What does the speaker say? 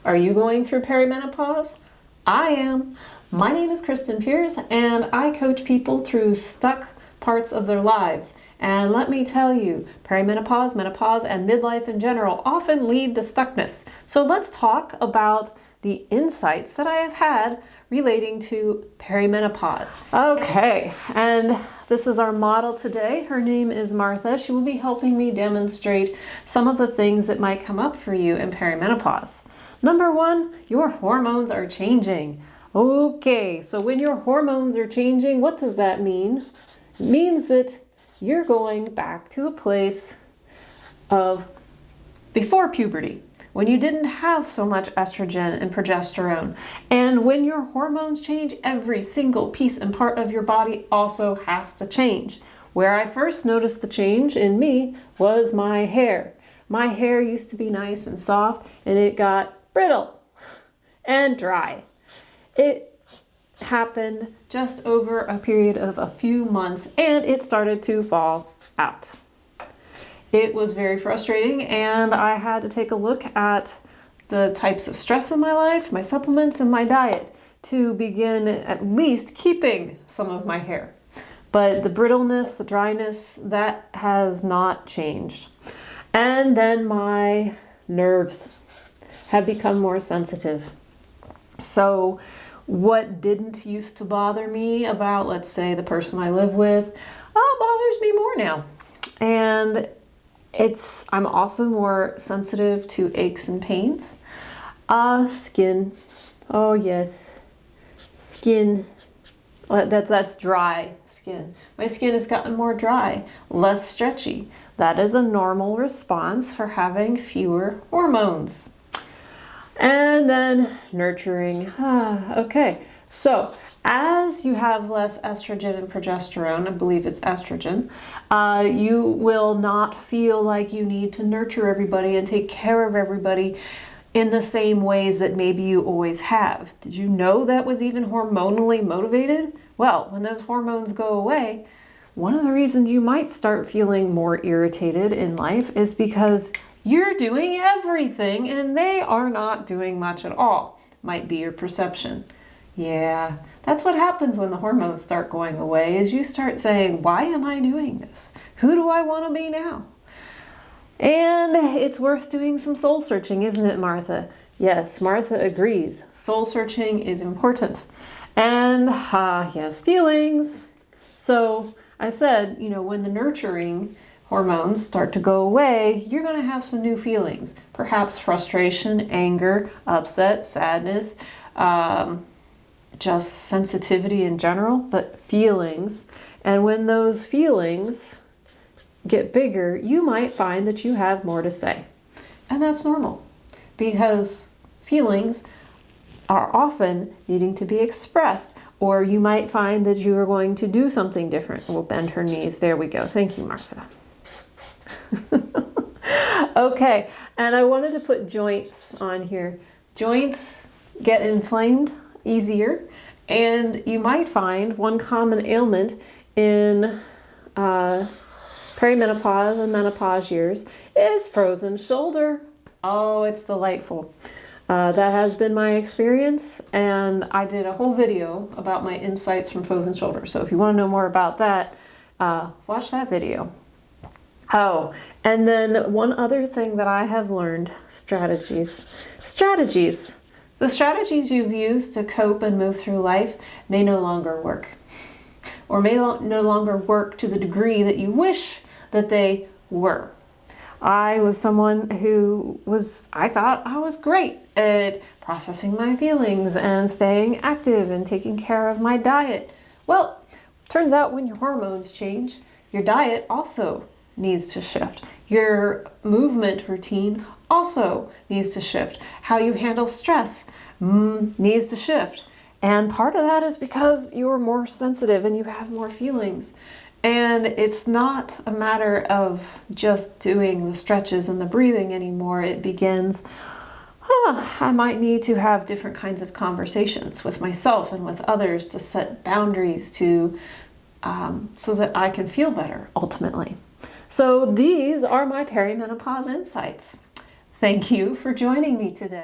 Are you going through perimenopause? I am. My name is Kristen Pierce, and I coach people through stuck parts of their lives. And let me tell you, perimenopause, menopause, and midlife in general often lead to stuckness. So let's talk about the insights that I have had relating to perimenopause. Okay, and this is our model today. Her name is Martha. She will be helping me demonstrate some of the things that might come up for you in perimenopause. Number one, your hormones are changing. Okay, so when your hormones are changing, what does that mean? It means that you're going back to a place of before puberty, when you didn't have so much estrogen and progesterone. And when your hormones change, every single piece and part of your body also has to change. Where I first noticed the change in me was my hair. My hair used to be nice and soft, and it got brittle and dry. It happened just over a period of a few months, and it started to fall out. It was very frustrating, and I had to take a look at the types of stress in my life, my supplements, and my diet to begin at least keeping some of my hair. But the brittleness, the dryness, that has not changed. And then my nerves have become more sensitive. So what didn't used to bother me about, let's say, the person I live with, bothers me more now. And I'm also more sensitive to aches and pains. Skin. Oh yes, skin. That's dry skin. My skin has gotten more dry, less stretchy. That is a normal response for having fewer hormones. And then nurturing. Okay, so as you have less estrogen and progesterone, I believe it's estrogen, you will not feel like you need to nurture everybody and take care of everybody in the same ways that maybe you always have. Did you know that was even hormonally motivated? Well, when those hormones go away, one of the reasons you might start feeling more irritated in life is because you're doing everything and they are not doing much at all. Might be your perception. Yeah, that's what happens when the hormones start going away, is you start saying, why am I doing this? Who do I want to be now? And it's worth doing some soul searching, isn't it, Martha? Yes, Martha agrees. Soul searching is important. And yes, feelings. So I said, when the nurturing hormones start to go away, you're going to have some new feelings. Perhaps frustration, anger, upset, sadness, just sensitivity in general, but feelings. And when those feelings get bigger, you might find that you have more to say. And that's normal, because feelings are often needing to be expressed, or you might find that you are going to do something different. We'll bend her knees. There we go. Thank you, Martha. Okay, and I wanted to put joints on here. Joints get inflamed easier, and you might find one common ailment in perimenopause and menopause years is frozen shoulder. Oh, it's delightful. That has been my experience, and I did a whole video about my insights from frozen shoulder. So if you want to know more about that, watch that video. Oh, and then one other thing that I have learned, strategies. The strategies you've used to cope and move through life may no longer work, or may no longer work to the degree that you wish that they were. I was someone who I thought I was great at processing my feelings and staying active and taking care of my diet. Well, turns out when your hormones change, your diet also needs to shift. Your movement routine also needs to shift. How you handle stress needs to shift. And part of that is because you're more sensitive and you have more feelings. And it's not a matter of just doing the stretches and the breathing anymore. It begins, I might need to have different kinds of conversations with myself and with others to set boundaries so that I can feel better ultimately. So these are my perimenopause insights. Thank you for joining me today.